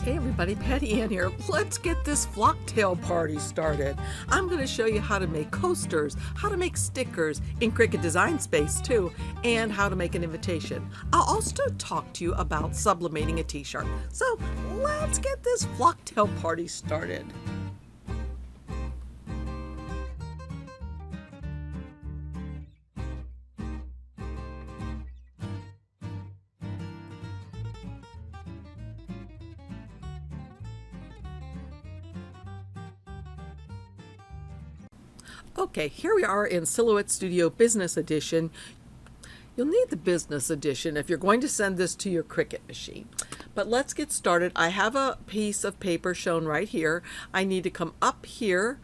Hey everybody, Patty Ann here. Let's get this flocktail party started. I'm going to show you how to make coasters, how to make stickers in Cricut Design Space too, and how to make an invitation. I'll also talk to you about sublimating a t-shirt. So let's get this flocktail party started. Okay, here we are in Silhouette Studio Business Edition. You'll need the Business Edition if you're going to send this to your Cricut machine. But let's get started. I have a piece of paper shown right here. I need to come up here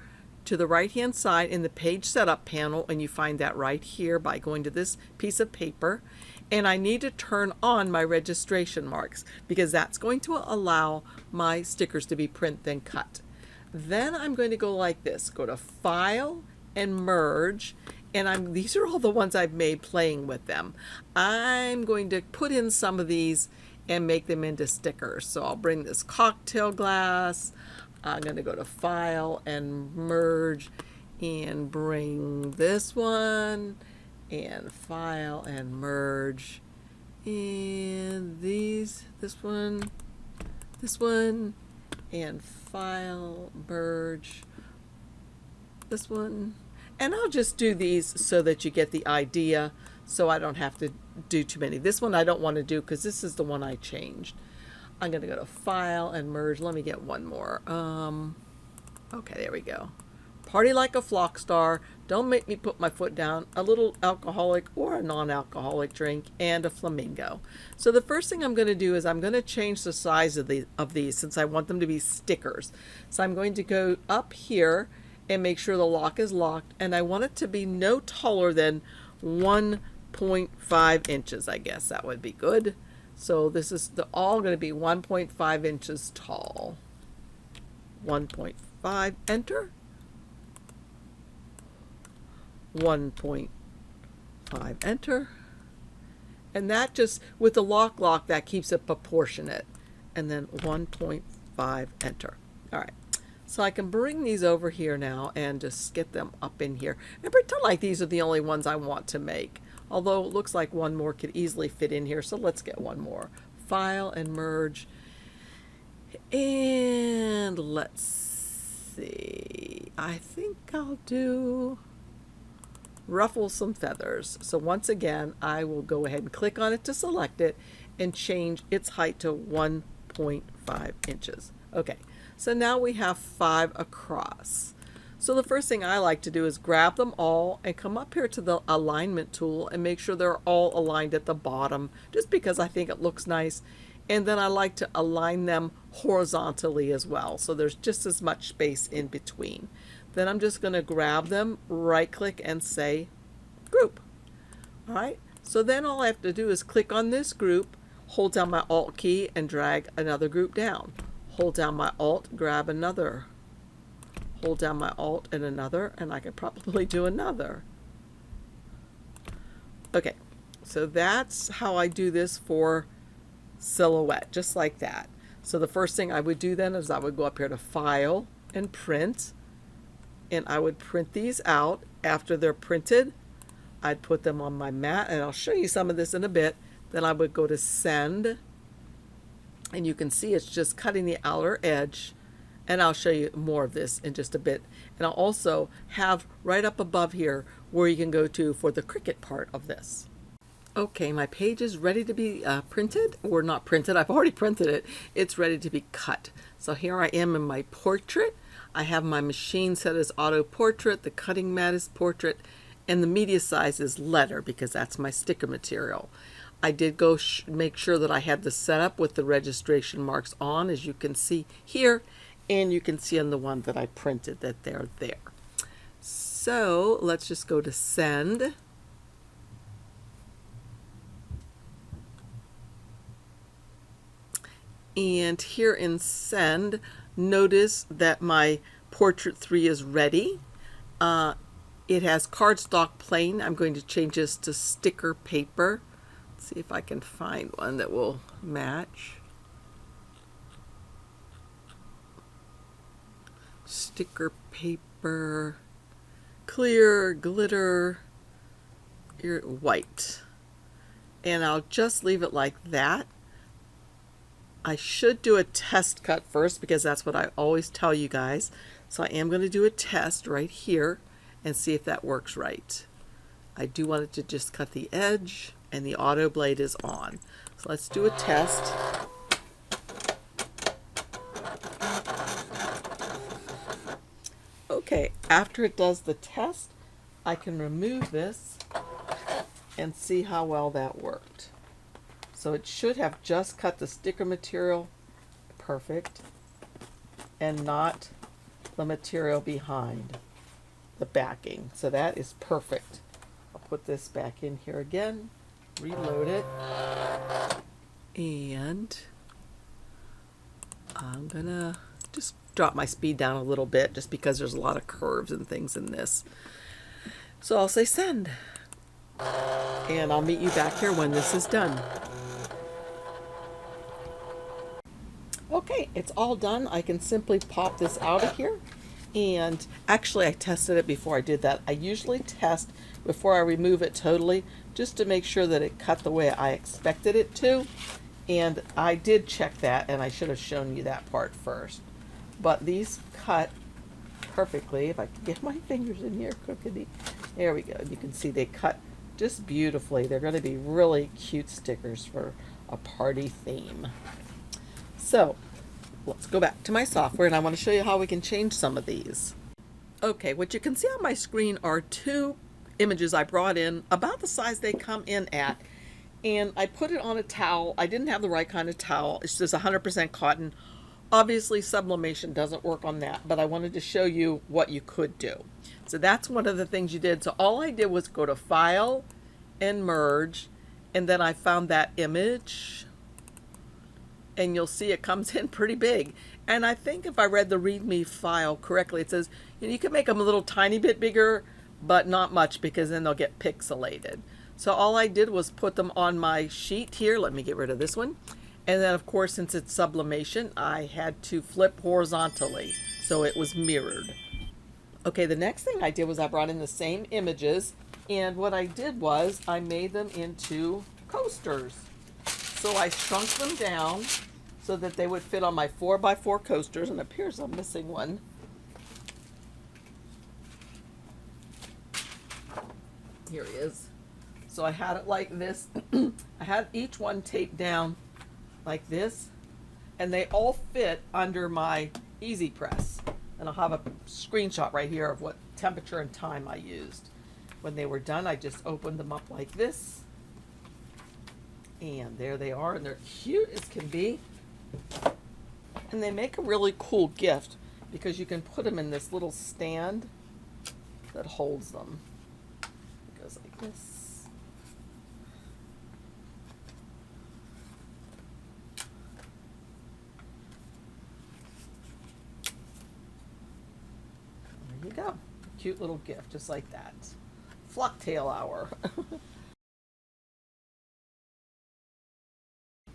to the right hand side in the page setup panel, and you find that right here by going to this piece of paper. And I need to turn on my registration marks because that's going to allow my stickers to be print then cut. Then I'm going to go like this, go to File and Merge, and these are all the ones I've made playing with them. I'm going to put in some of these and make them into stickers. So I'll bring this cocktail glass. I'm going to go to File and Merge and bring this one and File and Merge and this one, and File, Merge, this one. And I'll just do these so that you get the idea, so I don't have to do too many. This one I don't want to do because this is the one I changed. I'm going to go to File and Merge. Let me get one more. Okay, there we go. Party like a flock star. Don't make me put my foot down. A little alcoholic or a non-alcoholic drink, and a flamingo. So the first thing I'm going to do is I'm going to change the size of these since I want them to be stickers. So I'm going to go up here and make sure the lock is locked, and I want it to be no taller than 1.5 inches. I guess that would be good. So this is all going to be 1.5 inches tall. 1.5, enter. 1.5, enter. And that just, with the lock, that keeps it proportionate. And then 1.5, enter. All right. So I can bring these over here now and just get them up in here. And pretend like these are the only ones I want to make. Although it looks like one more could easily fit in here. So let's get one more. File and Merge. And let's see. I think I'll do ruffle some feathers. So once again, I will go ahead and click on it to select it and change its height to 1.5 inches. Okay, so now we have 5 across. So the first thing I like to do is grab them all and come up here to the alignment tool and make sure they're all aligned at the bottom, just because I think it looks nice. And then I like to align them horizontally as well, so there's just as much space in between. Then I'm just going to grab them, right click and say group. All right, so then all I have to do is click on this group, hold down my Alt key and drag another group down. Hold down my Alt, grab another. Hold down my Alt and another, and I could probably do another. Okay, so that's how I do this for Silhouette, just like that. So the first thing I would do then is I would go up here to File and Print. And I would print these out. After they're printed, I'd put them on my mat, and I'll show you some of this in a bit. Then I would go to Send, and you can see it's just cutting the outer edge, and I'll show you more of this in just a bit. And I'll also have right up above here where you can go to for the Cricut part of this. Okay, my page is ready to be printed, or not printed. I've already printed it. It's ready to be cut. So here I am in my portrait. I have my machine set as auto portrait, the cutting mat is portrait, and the media size is letter because that's my sticker material. I did go make sure that I had the setup with the registration marks on, as you can see here, and you can see on the one that I printed that they're there. So let's just go to Send. And here in Send, notice that my Portrait 3 is ready. It has cardstock plain. I'm going to change this to sticker paper. Let's see if I can find one that will match. sticker paper, clear, glitter, white. And I'll just leave it like that. I should do a test cut first because that's what I always tell you guys. So I am going to do a test right here and see if that works right. I do want it to just cut the edge, and the auto blade is on. So let's do a test. Okay, after it does the test, I can remove this and see how well that worked. So it should have just cut the sticker material perfect and not the material behind the backing. So that is perfect. I'll put this back in here again, reload it, and I'm gonna just drop my speed down a little bit just because there's a lot of curves and things in this. So I'll say send, and I'll meet you back here when this is done. Okay, it's all done. I can simply pop this out of here. And actually I tested it before I did that. I usually test before I remove it totally, just to make sure that it cut the way I expected it to. And I did check that, and I should have shown you that part first. But these cut perfectly. If I can get my fingers in here, crookedy. There we go. You can see they cut just beautifully. They're going to be really cute stickers for a party theme. So let's go back to my software, and I want to show you how we can change some of these. Okay, what you can see on my screen are two images I brought in about the size they come in at, and I put it on a towel. I didn't have the right kind of towel. It's just 100% cotton. Obviously sublimation doesn't work on that, but I wanted to show you what you could do. So that's one of the things you did. So all I did was go to File and Merge, and then I found that image, and you'll see it comes in pretty big. And I think if I read the README file correctly, it says you can make them a little tiny bit bigger, but not much, because then they'll get pixelated. So all I did was put them on my sheet here. Let me get rid of this one. And then of course, since it's sublimation, I had to flip horizontally so it was mirrored. Okay, the next thing I did was I brought in the same images, and what I did was I made them into coasters. So I shrunk them down so that they would fit on my 4x4 coasters, and it appears I'm missing one. Here he is. So I had it like this. I had each one taped down like this, and they all fit under my Easy Press. And I'll have a screenshot right here of what temperature and time I used. When they were done, I just opened them up like this. And there they are, and they're cute as can be. And they make a really cool gift because you can put them in this little stand that holds them. It goes like this. There you go. Cute little gift, just like that. Flocktail hour.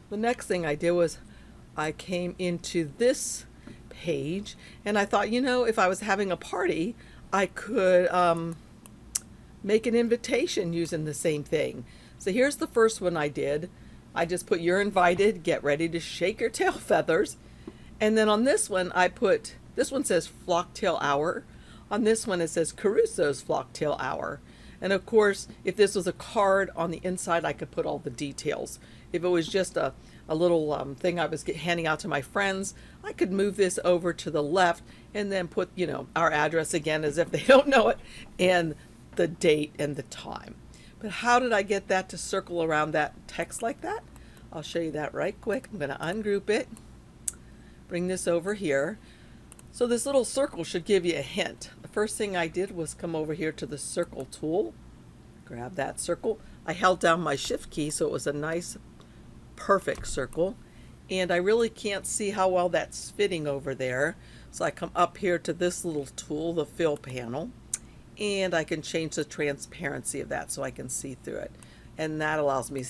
The next thing I did was I came into this page, and I thought, if I was having a party, I could make an invitation using the same thing. So here's the first one I did. I just put "You're invited, get ready to shake your tail feathers." And then on this one, this one says Flocktail Hour. On this one, it says Caruso's Flocktail Hour. And of course, if this was a card on the inside, I could put all the details. If it was just a little thing I was handing out to my friends, I could move this over to the left and then put, our address again as if they don't know it, and the date and the time. But how did I get that to circle around that text like that? I'll show you that right quick. I'm going to ungroup it, bring this over here. So this little circle should give you a hint. The first thing I did was come over here to the circle tool, grab that circle. I held down my shift key so it was a nice perfect circle, and I really can't see how well that's fitting over there. So I come up here to this little tool, the fill panel, and I can change the transparency of that so I can see through it. And that allows me,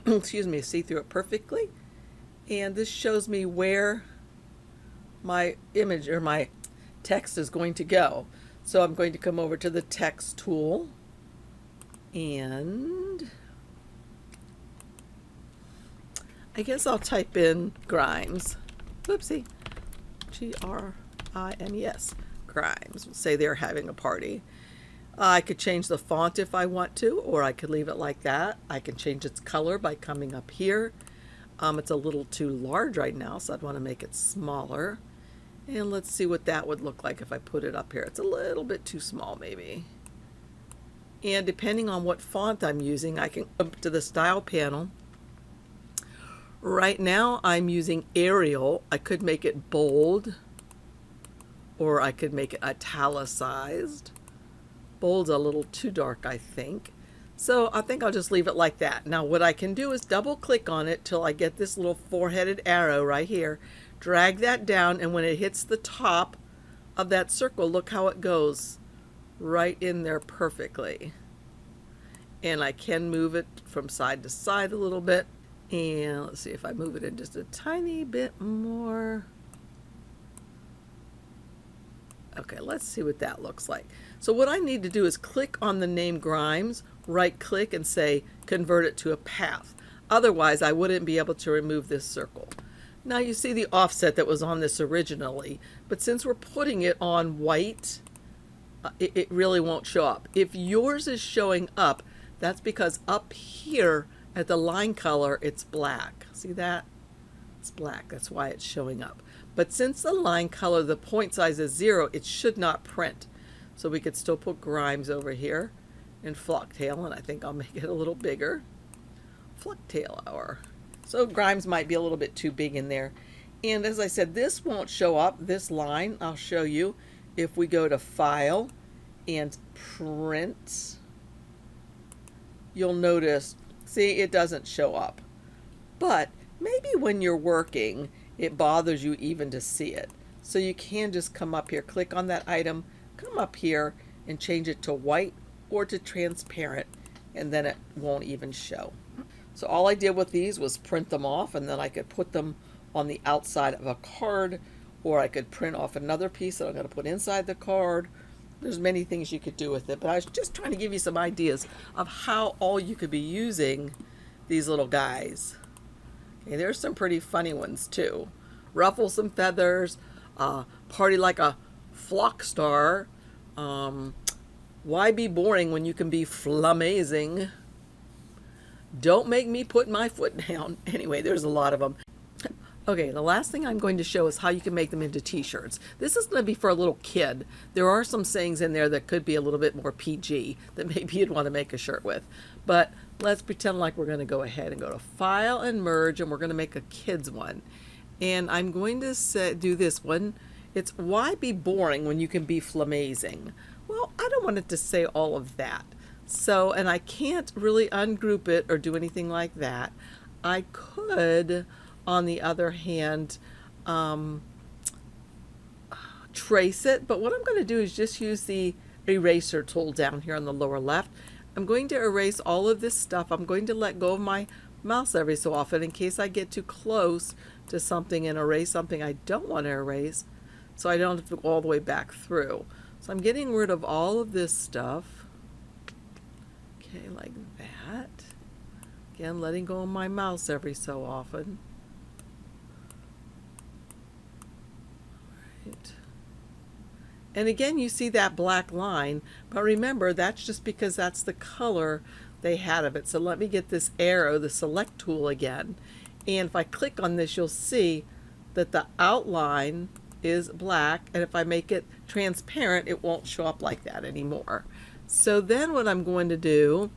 excuse me, to see through it perfectly. And this shows me where my image or my text is going to go. So I'm going to come over to the text tool, and I guess I'll type in Grimes. Whoopsie. Grimes. Grimes. Say they're having a party. I could change the font if I want to, or I could leave it like that. I can change its color by coming up here. It's a little too large right now, so I'd want to make it smaller. And let's see what that would look like if I put it up here. It's a little bit too small maybe. And depending on what font I'm using, I can come to the style panel. Right now I'm using Arial. I could make it bold, or I could make it italicized. Bold's a little too dark, I think. So I think I'll just leave it like that. Now what I can do is double click on it till I get this little four-headed arrow right here. Drag that down, and when it hits the top of that circle, look how it goes right in there perfectly. And I can move it from side to side a little bit. And let's see if I move it in just a tiny bit more. Okay, let's see what that looks like. So what I need to do is click on the name Grimes, right click and say convert it to a path. Otherwise I wouldn't be able to remove this circle. Now you see the offset that was on this originally, but since we're putting it on white, it really won't show up. If yours is showing up, that's because up here at the line color, it's black. See that? It's black. That's why it's showing up. But since the line color, the point size is 0, it should not print. So we could still put Grimes over here in Flocktail, and I think I'll make it a little bigger. Flocktail hour. So Grimes might be a little bit too big in there. And as I said, this won't show up, this line. I'll show you if we go to File and Print. You'll notice, see, it doesn't show up. But maybe when you're working, it bothers you even to see it. So you can just come up here, click on that item, come up here and change it to white or to transparent, and then it won't even show. So all I did with these was print them off, and then I could put them on the outside of a card, or I could print off another piece that I'm going to put inside the card. There's many things you could do with it, but I was just trying to give you some ideas of how all you could be using these little guys. Okay, there's some pretty funny ones too. Ruffle some feathers, party like a flock star. Why be boring when you can be flamazing? Don't make me put my foot down. Anyway, there's a lot of them. Okay, the last thing I'm going to show is how you can make them into t-shirts. This is going to be for a little kid. There are some sayings in there that could be a little bit more PG that maybe you'd want to make a shirt with. But let's pretend like we're going to go ahead and go to File and Merge, and we're going to make a kid's one. And I'm going to do this one. It's why be boring when you can be flamazing? Well, I don't want it to say all of that. So, and I can't really ungroup it or do anything like that. I could, on the other hand, trace it, but what I'm going to do is just use the eraser tool down here on the lower left. I'm going to erase all of this stuff. I'm going to let go of my mouse every so often in case I get too close to something and erase something I don't want to erase, so I don't have to go all the way back through. So I'm getting rid of all of this stuff. Okay, like that. Again, letting go of my mouse every so often. Right. And again, you see that black line, but remember, that's just because that's the color they had of it. So let me get this arrow, the select tool again. And if I click on this, you'll see that the outline is black. And if I make it transparent, it won't show up like that anymore. So then what I'm going to do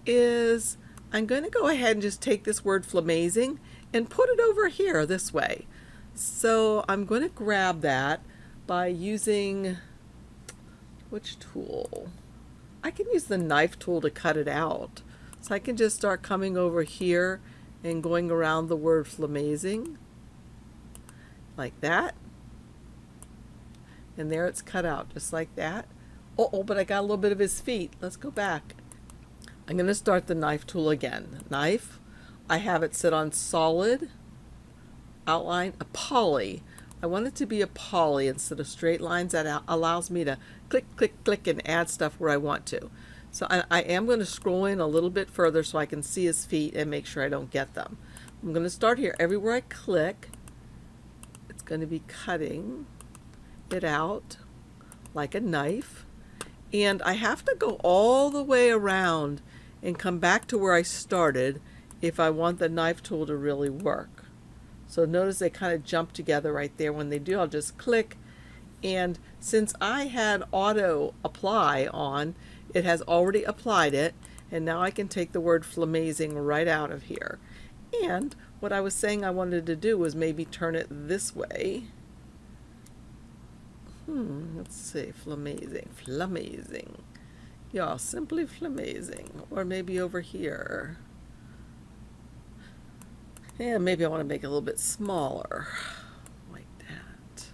is I'm going to go ahead and just take this word flamazing and put it over here this way. So I'm going to grab that by using, which tool? I can use the knife tool to cut it out. So I can just start coming over here and going around the word flamazing like that. And there it's cut out just like that. Oh, but I got a little bit of his feet. Let's go back. I'm going to start the knife tool again. Knife. I have it sit on solid, outline, a poly. I want it to be a poly instead of straight lines. That allows me to click, click, click and add stuff where I want to. So I am going to scroll in a little bit further so I can see his feet and make sure I don't get them. I'm going to start here. Everywhere I click, it's going to be cutting it out like a knife. And I have to go all the way around and come back to where I started if I want the knife tool to really work. So notice they kind of jump together right there. When they do, I'll just click. And since I had auto apply on, it has already applied it. And now I can take the word flamazing right out of here. And what I was saying I wanted to do was maybe turn it this way. Let's see, flamazing, flamazing. Yeah, simply flamazing. Or maybe over here. Yeah, maybe I want to make it a little bit smaller. Like that.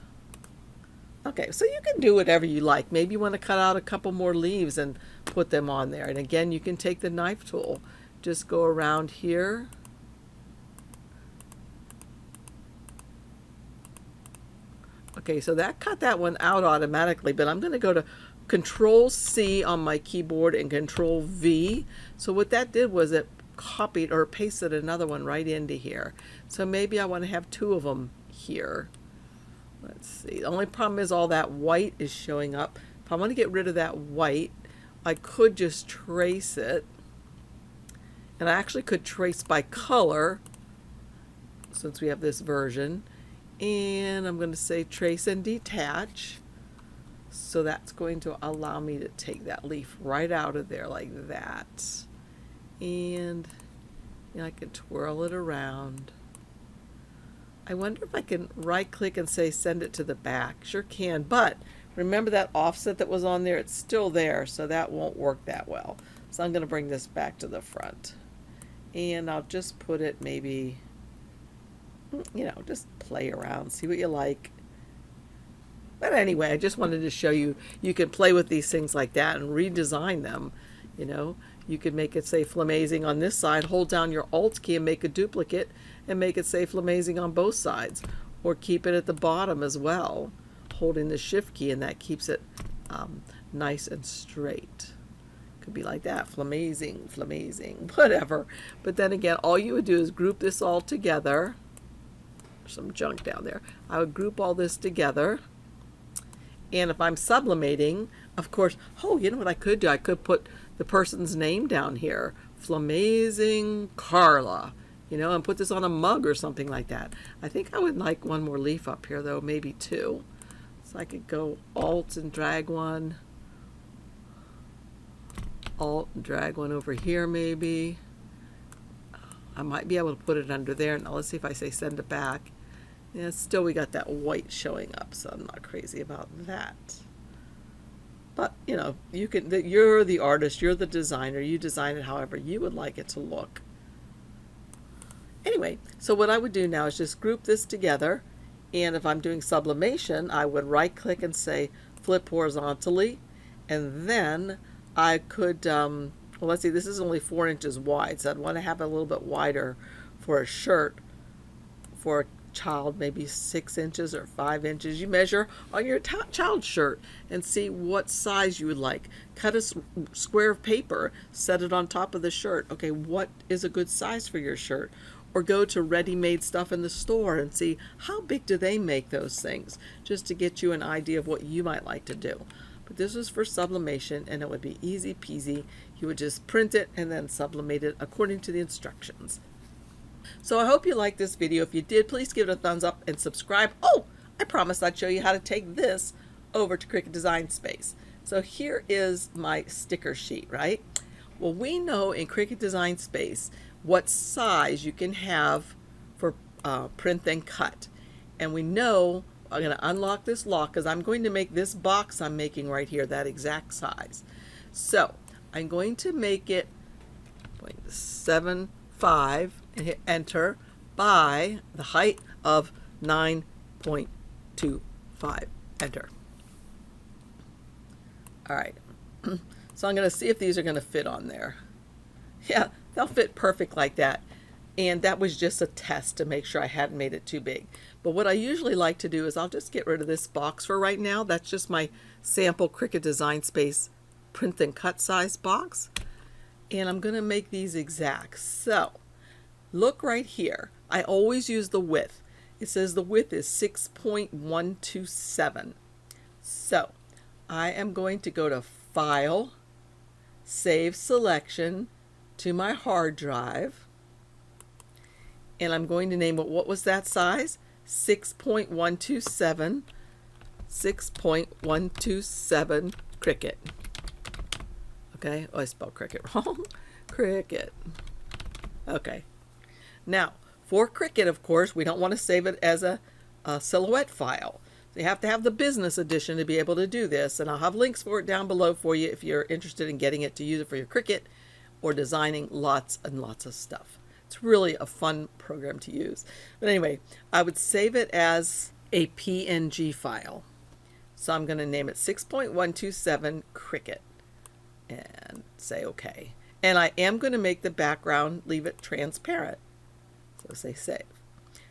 Okay, so you can do whatever you like. Maybe you want to cut out a couple more leaves and put them on there. And again, you can take the knife tool. Just go around here. Okay, so that cut that one out automatically, but I'm going to go to Control C on my keyboard and Control V. So what that did was it copied or pasted another one right into here. So maybe I want to have two of them here. Let's see. The only problem is all that white is showing up. If I want to get rid of that white, I could just trace it. And I actually could trace by color since we have this version. And I'm going to say trace and detach. So that's going to allow me to take that leaf right out of there like that. And I can twirl it around. I wonder if I can right click and say send it to the back. Sure can, but remember that offset that was on there? It's still there, so that won't work that well. So I'm going to bring this back to the front. And I'll just put it maybe, just play around, see what you like. But anyway, I just wanted to show you, you can play with these things like that and redesign them. You could make it say flamazing on this side, hold down your Alt key and make a duplicate and make it say flamazing on both sides. Or keep it at the bottom as well, holding the Shift key, and that keeps it nice and straight. Could be like that, flamazing, flamazing, whatever. But then again, all you would do is group this all together. There's some junk down there. I would group all this together. And if I'm sublimating, of course, you know what I could do? I could put the person's name down here, Flamazing Carla, and put this on a mug or something like that. I think I would like one more leaf up here, though, maybe two. So I could go Alt and drag one. Alt and drag one over here, maybe. I might be able to put it under there. Now let's see if I say send it back. Yeah, still we got that white showing up, so I'm not crazy about that. But, you can, you're the artist, you're the designer, you design it however you would like it to look. Anyway, so what I would do now is just group this together, and if I'm doing sublimation, I would right click and say flip horizontally, and then I could, well, let's see, this is only 4 inches wide, so I'd want to have it a little bit wider for a shirt, for a child, maybe 6 inches or 5 inches. You measure on your child's shirt and see what size you would like. Cut a square of paper, set it on top of the shirt. Okay, what is a good size for your shirt? Or go to ready-made stuff in the store and see how big do they make those things, just to get you an idea of what you might like to do. But this was for sublimation, and it would be easy peasy. You would just print it and then sublimate it according to the instructions. So I hope you liked this video. If you did, please give it a thumbs up and subscribe. Oh, I promised I'd show you how to take this over to Cricut Design Space. So here is my sticker sheet, right? Well, we know in Cricut Design Space what size you can have for print and cut. And we know, I'm going to unlock this lock because I'm going to make this box I'm making right here that exact size. So I'm going to make it 7.5 and hit enter by the height of 9.25. Enter. All right. So I'm going to see if these are going to fit on there. Yeah, they'll fit perfect like that. And that was just a test to make sure I hadn't made it too big. But what I usually like to do is I'll just get rid of this box for right now. That's just my sample Cricut Design Space print and cut size box. And I'm going to make these exact. So look right here. I always use the width. It says the width is 6.127. So I am going to go to File, Save Selection to my hard drive. And I'm going to name it, what was that size? 6.127, 6.127 Cricut. Okay, oh, I spelled Cricut wrong. Cricut. Okay. Now, for Cricut, of course, we don't want to save it as a silhouette file. So you have to have the business edition to be able to do this, and I'll have links for it down below for you if you're interested in getting it to use it for your Cricut or designing lots and lots of stuff. It's really a fun program to use. But anyway, I would save it as a PNG file. So I'm going to name it 6.127 Cricut and say OK. And I am going to make the background, leave it transparent. So say save.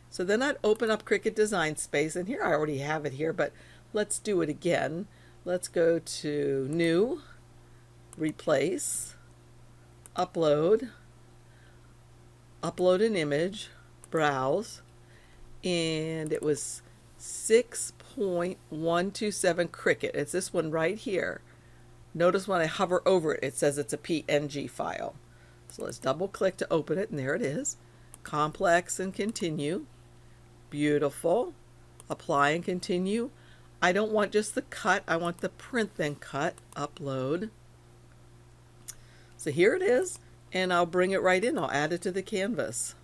So then I'd open up Cricut Design Space, and here I already have it here, but let's do it again. Let's go to New, Replace, Upload, Upload an image, Browse, and it was 6.127 Cricut. It's this one right here. Notice when I hover over it, it says it's a PNG file. So let's double click to open it, and there it is. Complex and continue. Beautiful. Apply and continue. I don't want just the cut, I want the print then cut. Upload. So here it is, and I'll bring it right in. I'll add it to the canvas.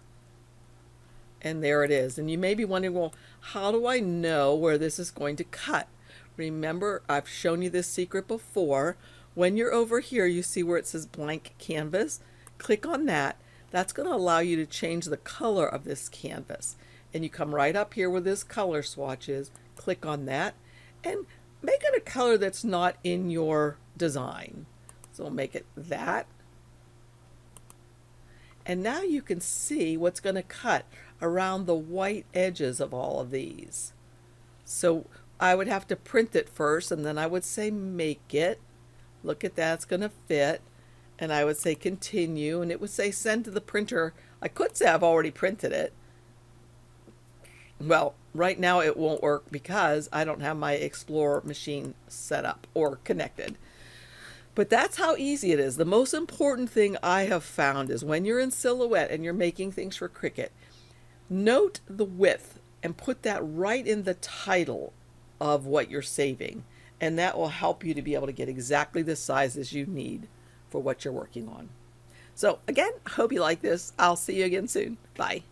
And there it is. And you may be wondering, well, how do I know where this is going to cut? Remember, I've shown you this secret before. When you're over here, you see where it says blank canvas. Click on that. That's going to allow you to change the color of this canvas. And you come right up here where this color swatch is. Click on that and make it a color that's not in your design. So we'll make it that. And now you can see what's going to cut around the white edges of all of these. So I would have to print it first, and then I would say make it. Look at that, it's going to fit. And I would say continue, and it would say send to the printer. I could say I've already printed it. Well, right now it won't work because I don't have my Explorer machine set up or connected. But that's how easy it is. The most important thing I have found is when you're in Silhouette and you're making things for Cricut, note the width and put that right in the title of what you're saving. And that will help you to be able to get exactly the sizes you need for what you're working on. So again, I hope you like this. I'll see you again soon. Bye.